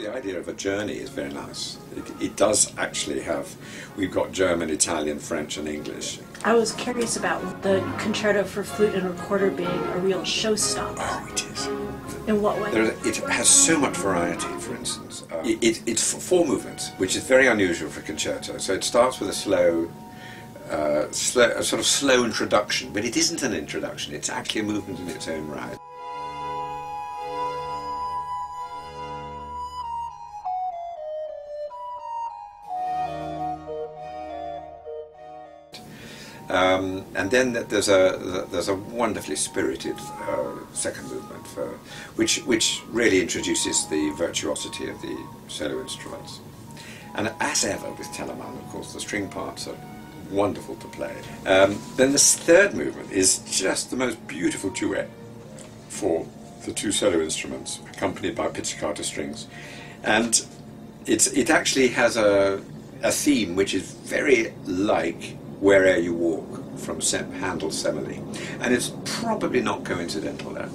The idea of a journey is very nice. It does actually have, we've got German, Italian, French and English. I was curious about the concerto for flute and recorder being a real showstopper. Oh, it is. In what way? It has so much variety, for instance. It's four movements, which is very unusual for concerto. So it starts with a a sort of slow introduction, but it isn't an introduction, it's actually a movement in its own right. And then there's a wonderfully spirited second movement which really introduces the virtuosity of the solo instruments. And as ever with Telemann, of course, the string parts are wonderful to play. Then this third movement is just the most beautiful duet for the two solo instruments, accompanied by pizzicato strings, and it actually has a theme which is very like Where'er You Walk from Handel's Semele, and it's probably not coincidental that.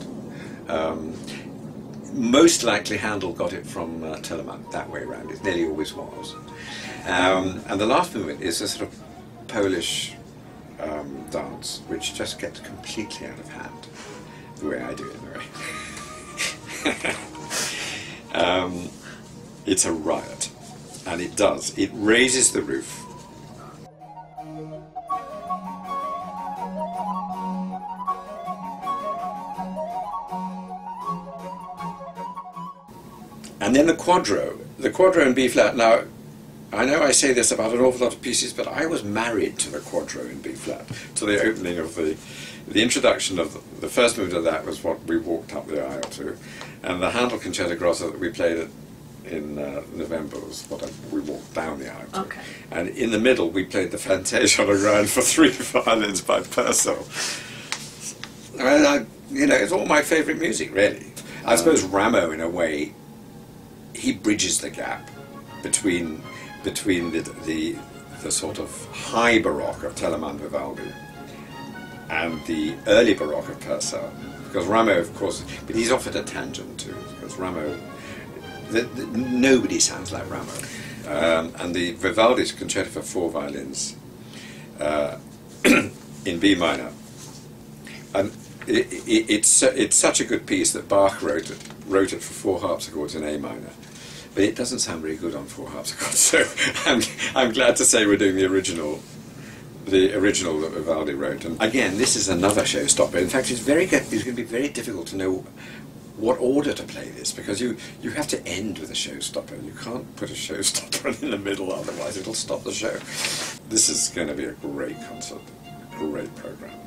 Most likely Handel got it from Telemann that way around. It nearly always was. And the last movement is a sort of Polish dance which just gets completely out of hand, the way I do it anyway. It's a riot, and it does. It raises the roof. And then the quadro in B flat. Now, I know I say this about an awful lot of pieces, but I was married to the quadro in B flat, to the opening of the introduction of the first movement of that was what we walked up the aisle to, and the Handel Concerto Grosso that we played in November was what we walked down the aisle to. Okay. And in the middle we played the Fantasia on the ground for 3 violins by Purcell. You know, it's all my favourite music, really. I suppose Rameau, in a way, he bridges the gap between the sort of high Baroque of Telemann Vivaldi and the early Baroque of Purcell. Because Rameau, of course, but he's off at a tangent too, because Rameau, nobody sounds like Rameau. And the Vivaldi's Concerto for 4 violins in B minor, and it's such a good piece that Bach wrote it for 4 harpsichords in A minor. But it doesn't sound very good on 4 harpsichords, so I'm glad to say we're doing the original that Vivaldi wrote. And again, this is another showstopper. In fact, it's going to be very difficult to know what order to play this, because you have to end with a showstopper. You can't put a showstopper in the middle, otherwise it'll stop the show. This is going to be a great concert, a great program.